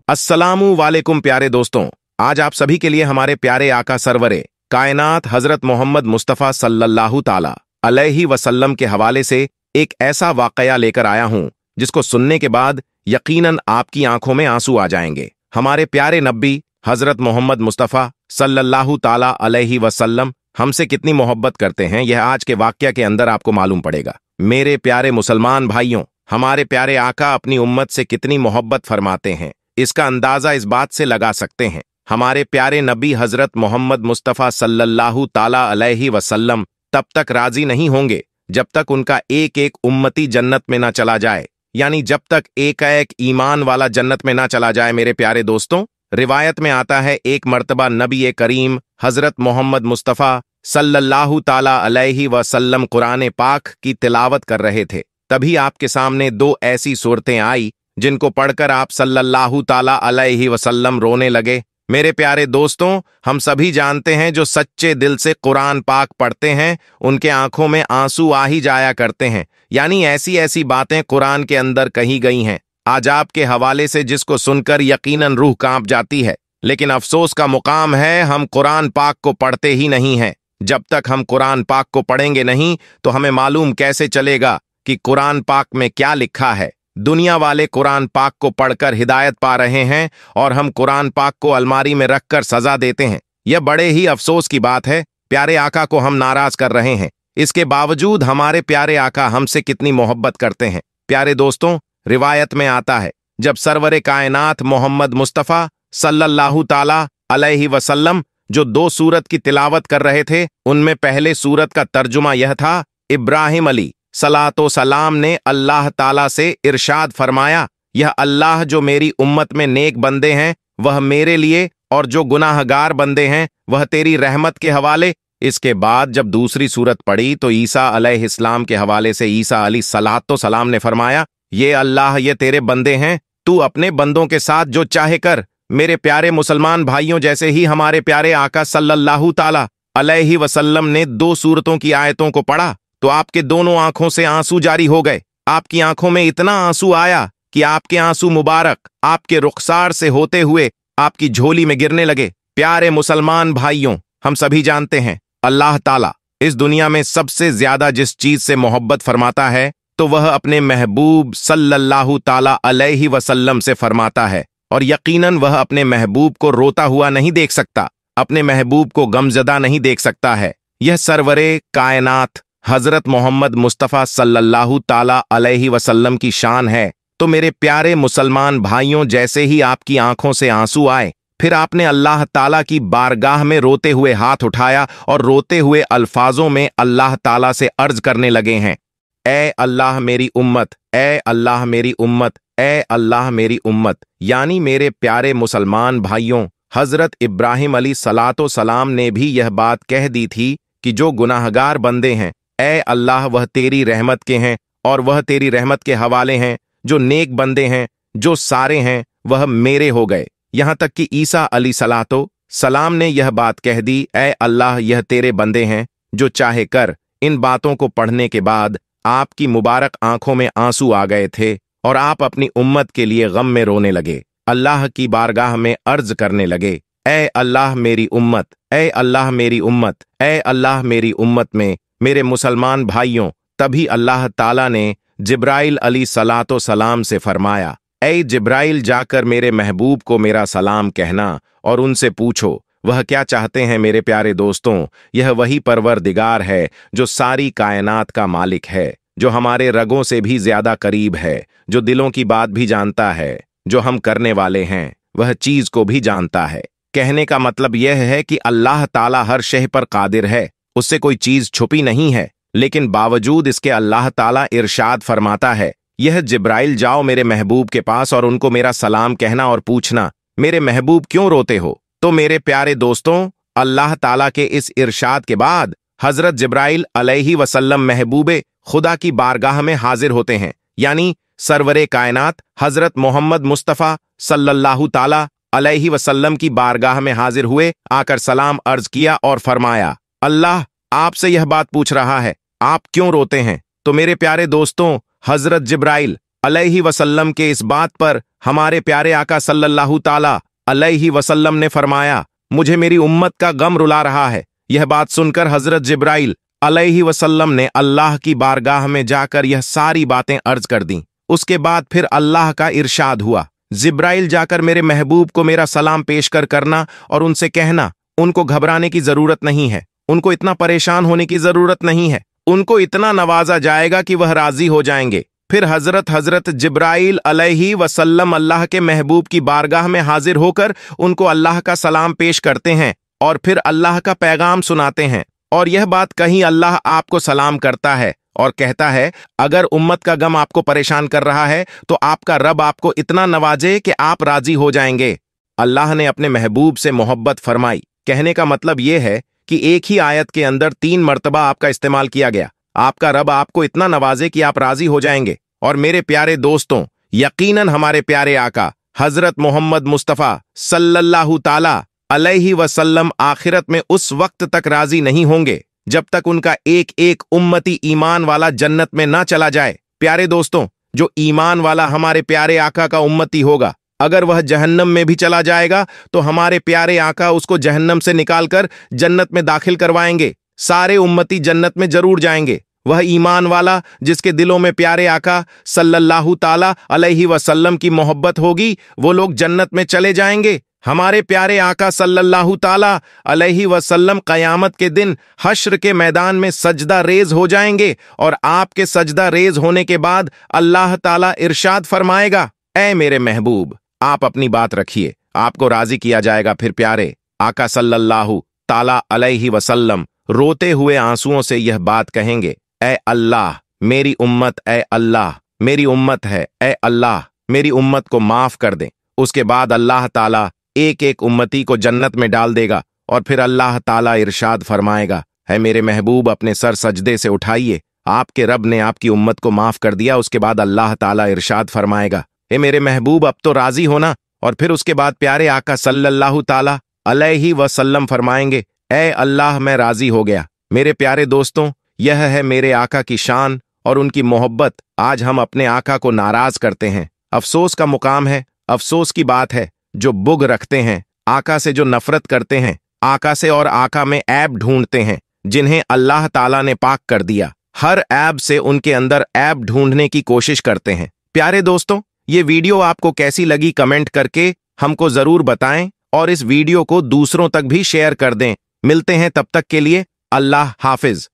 अस्सलामु वालेकुम प्यारे दोस्तों, आज आप सभी के लिए हमारे प्यारे आका सरवरे कायनात हजरत मोहम्मद मुस्तफ़ा सल्लल्लाहु ताला अलैहि वसल्लम के हवाले से एक ऐसा वाकया लेकर आया हूं जिसको सुनने के बाद यकीनन आपकी आंखों में आंसू आ जाएंगे। हमारे प्यारे नब्बी हजरत मोहम्मद मुस्तफ़ा सल्लल्लाहु ताला अलैहि वसल्लम हमसे कितनी मोहब्बत करते हैं, यह आज के वाकया के अंदर आपको मालूम पड़ेगा। मेरे प्यारे मुसलमान भाइयों, हमारे प्यारे आका अपनी उम्मत से कितनी मोहब्बत फरमाते हैं, इसका अंदाजा इस बात से लगा सकते हैं। हमारे प्यारे नबी हजरत मोहम्मद मुस्तफ़ा सल्लल्लाहु ताला अलैहि वसल्लम तब तक राजी नहीं होंगे जब तक उनका एक एक उम्मती जन्नत में ना चला जाए, यानी जब तक एक ईमान वाला जन्नत में ना चला जाए। मेरे प्यारे दोस्तों, रिवायत में आता है एक मर्तबा नबी करीम हजरत मोहम्मद मुस्तफ़ा सल्लल्लाहु ताला अलैहि वसल्लम कुरान पाक की तिलावत कर रहे थे। तभी आपके सामने दो ऐसी सूरतें आई जिनको पढ़कर आप सल्लल्लाहु ताला अलैहि वसल्लम रोने लगे। मेरे प्यारे दोस्तों, हम सभी जानते हैं जो सच्चे दिल से कुरान पाक पढ़ते हैं उनके आंखों में आंसू आ ही जाया करते हैं, यानी ऐसी ऐसी बातें कुरान के अंदर कही गई हैं आज आपके हवाले से जिसको सुनकर यकीनन रूह कांप जाती है। लेकिन अफसोस का मुकाम है, हम कुरान पाक को पढ़ते ही नहीं हैं। जब तक हम कुरान पाक को पढ़ेंगे नहीं तो हमें मालूम कैसे चलेगा कि कुरान पाक में क्या लिखा है। दुनिया वाले कुरान पाक को पढ़कर हिदायत पा रहे हैं और हम कुरान पाक को अलमारी में रखकर सजा देते हैं। यह बड़े ही अफसोस की बात है। प्यारे आका को हम नाराज कर रहे हैं, इसके बावजूद हमारे प्यारे आका हमसे कितनी मोहब्बत करते हैं। प्यारे दोस्तों, रिवायत में आता है जब सरवरे कायनात मोहम्मद मुस्तफ़ा सल्लल्लाहु ताला अलैहि वसल्लम जो दो सूरत की तिलावत कर रहे थे, उनमें पहले सूरत का तर्जुमा यह था, इब्राहिम अली सलातो सलाम ने अल्लाह ताला से इरशाद फरमाया, यह अल्लाह जो मेरी उम्मत में नेक बंदे हैं वह मेरे लिए और जो गुनाहगार बंदे हैं वह तेरी रहमत के हवाले। इसके बाद जब दूसरी सूरत पढ़ी तो ईसा अलैहिस्सलाम के हवाले से ईसा अली सलातो सलाम ने फरमाया, ये अल्लाह ये तेरे बंदे हैं, तू अपने बंदों के साथ जो चाहे कर। मेरे प्यारे मुसलमान भाइयों, जैसे ही हमारे प्यारे आका सल्लल्लाहु ताला अलैहि वसल्लम ने दो सूरतों की आयतों को पढ़ा तो आपके दोनों आंखों से आंसू जारी हो गए। आपकी आंखों में इतना आंसू आया कि आपके आंसू मुबारक आपके रुखसार से होते हुए आपकी झोली में गिरने लगे। प्यारे मुसलमान भाइयों, हम सभी जानते हैं अल्लाह ताला इस दुनिया में सबसे ज्यादा जिस चीज से मोहब्बत फरमाता है तो वह अपने महबूब सल्लल्लाहु ताला अलैहि वसल्लम से फरमाता है, और यकीनन वह अपने महबूब को रोता हुआ नहीं देख सकता, अपने महबूब को गमजदा नहीं देख सकता है। यह सरवरे कायनात हजरत मोहम्मद मुस्तफ़ा सल्लल्लाहु ताला अलैहि वसल्लम की शान है। तो मेरे प्यारे मुसलमान भाइयों, जैसे ही आपकी आंखों से आंसू आए फिर आपने अल्लाह ताला की बारगाह में रोते हुए हाथ उठाया और रोते हुए अल्फाजों में अल्लाह ताला से अर्ज करने लगे हैं, ए अल्लाह मेरी उम्मत, ए अल्लाह मेरी उम्मत, ए अल्लाह मेरी उम्मत। यानी मेरे प्यारे मुसलमान भाइयों, हजरत इब्राहिम अली सलातो सलाम ने भी यह बात कह दी थी कि जो गुनाहगार बंदे हैं, ए अल्लाह वह तेरी रहमत के हैं और वह तेरी रहमत के हवाले हैं। जो नेक बंदे हैं, जो सारे हैं, वह मेरे हो गए। यहां तक कि ईसा अली सलातो सलाम ने यह बात कह दी, ए अल्लाह यह तेरे बंदे हैं, जो चाहे कर। इन बातों को पढ़ने के बाद आपकी मुबारक आंखों में आंसू आ गए थे और आप अपनी उम्मत के लिए गम में रोने लगे, अल्लाह की बारगाह में अर्ज करने लगे, ए अल्लाह मेरी उम्मत, ए अल्लाह मेरी उम्मत, ए अल्लाह मेरी उम्मत में। मेरे मुसलमान भाइयों, तभी अल्लाह ताला ने जिब्राइल अली सलातो सलाम से फरमाया, ए जिब्राइल जाकर मेरे महबूब को मेरा सलाम कहना और उनसे पूछो वह क्या चाहते हैं। मेरे प्यारे दोस्तों, यह वही परवरदिगार है जो सारी कायनात का मालिक है, जो हमारे रगों से भी ज्यादा करीब है, जो दिलों की बात भी जानता है, जो हम करने वाले हैं वह चीज को भी जानता है। कहने का मतलब यह है कि अल्लाह ताला हर शय पर कादिर है, उससे कोई चीज छुपी नहीं है। लेकिन बावजूद इसके अल्लाह ताला इरशाद फरमाता है, यह जिब्राइल जाओ मेरे महबूब के पास और उनको मेरा सलाम कहना और पूछना, मेरे महबूब क्यों रोते हो। तो मेरे प्यारे दोस्तों, अल्लाह ताला के इस इरशाद के बाद हजरत जिब्राइल अलैहि वसल्लम महबूबे खुदा की बारगाह में हाजिर होते हैं, यानी सरवरे कायनात हजरत मोहम्मद मुस्तफ़ा सल्लल्लाहु ताला अलैहि वसल्लम की बारगाह में हाजिर हुए, आकर सलाम अर्ज किया और फरमाया, अल्लाह आपसे यह बात पूछ रहा है, आप क्यों रोते हैं। तो मेरे प्यारे दोस्तों, हजरत जिब्राइल अलैहि वसल्लम के इस बात पर हमारे प्यारे आका सल्लल्लाहु ताला अलैहि वसल्लम ने फरमाया, मुझे मेरी उम्मत का गम रुला रहा है। यह बात सुनकर हजरत जिब्राइल अलैहि वसल्लम ने अल्लाह की बारगाह में जाकर यह सारी बातें अर्ज कर दी। उसके बाद फिर अल्लाह का इरशाद हुआ, जिब्राइल जाकर मेरे महबूब को मेरा सलाम पेश करना और उनसे कहना, उनको घबराने की जरूरत नहीं है, उनको इतना परेशान होने की जरूरत नहीं है, उनको इतना नवाजा जाएगा कि वह राजी हो जाएंगे। फिर हजरत जिब्राइल अलैहि वसल्लम अल्लाह के महबूब की बारगाह में हाजिर होकर उनको अल्लाह का सलाम पेश करते हैं और फिर अल्लाह का पैगाम सुनाते हैं। और यह बात कहीं अल्लाह आपको सलाम करता है और कहता है, अगर उम्मत का गम आपको परेशान कर रहा है तो आपका रब आपको इतना नवाजे कि आप राजी हो जाएंगे। अल्लाह ने अपने महबूब से मोहब्बत फरमाई। कहने का मतलब यह है कि एक ही आयत के अंदर 3 मर्तबा आपका इस्तेमाल किया गया। आपका रब आपको इतना नवाजे कि आप राजी हो जाएंगे। और मेरे प्यारे दोस्तों, यकीनन हमारे प्यारे आका हजरत मोहम्मद मुस्तफ़ा सल्लल्लाहु ताला अलैहि वसल्लम आखिरत में उस वक्त तक राजी नहीं होंगे जब तक उनका एक एक उम्मती ईमान वाला जन्नत में ना चला जाए। प्यारे दोस्तों, जो ईमान वाला हमारे प्यारे आका का उम्मती होगा, अगर वह जहन्नम में भी चला जाएगा तो हमारे प्यारे आका उसको जहन्नम से निकालकर जन्नत में दाखिल करवाएंगे। सारे उम्मती जन्नत में जरूर जाएंगे। वह ईमान वाला जिसके दिलों में प्यारे आका सल्लल्लाहु ताला अलैहि वसल्लम की मोहब्बत होगी, वो लोग जन्नत में चले जाएंगे। हमारे प्यारे आका सल्लल्लाहु ताला अलैहि वसल्लम क़यामत के दिन हश्र के मैदान में सजदा रेज हो जाएंगे और आपके सजदा रेज होने के बाद अल्लाह ताला इरशाद फरमाएगा, ऐ मेरे महबूब, आप अपनी बात रखिए, आपको राजी किया जाएगा। फिर प्यारे आका सल्लल्लाहु ताला अलैहि वसल्लम रोते हुए आंसुओं से यह बात कहेंगे, ऐ अल्लाह मेरी उम्मत, ऐ अल्लाह मेरी उम्मत है, ऐ अल्लाह मेरी उम्मत को माफ कर दे। उसके बाद अल्लाह ताला एक एक उम्मती को जन्नत में डाल देगा और फिर अल्लाह ताला इरशाद फरमाएगा, है मेरे महबूब, अपने सर सजदे से उठाइए, आपके रब ने आपकी उम्मत को माफ कर दिया। उसके बाद अल्लाह ताला इरशाद फरमाएगा, हे मेरे महबूब, अब तो राजी होना। और फिर उसके बाद प्यारे आका सल्लल्लाहु ताला अलैहि वसल्लम फरमाएंगे, ऐ अल्लाह मैं राजी हो गया। मेरे प्यारे दोस्तों, यह है मेरे आका की शान और उनकी मोहब्बत। आज हम अपने आका को नाराज करते हैं। अफसोस का मुकाम है, अफसोस की बात है, जो बुग रखते हैं, आका से जो नफरत करते हैं, आका से और आका में ऐब ढूंढते हैं जिन्हें अल्लाह ताला ने पाक कर दिया, हर ऐब से उनके अंदर ऐब ढूंढने की कोशिश करते हैं। प्यारे दोस्तों, ये वीडियो आपको कैसी लगी कमेंट करके हमको जरूर बताएं और इस वीडियो को दूसरों तक भी शेयर कर दें। मिलते हैं तब तक के लिए, अल्लाह हाफिज।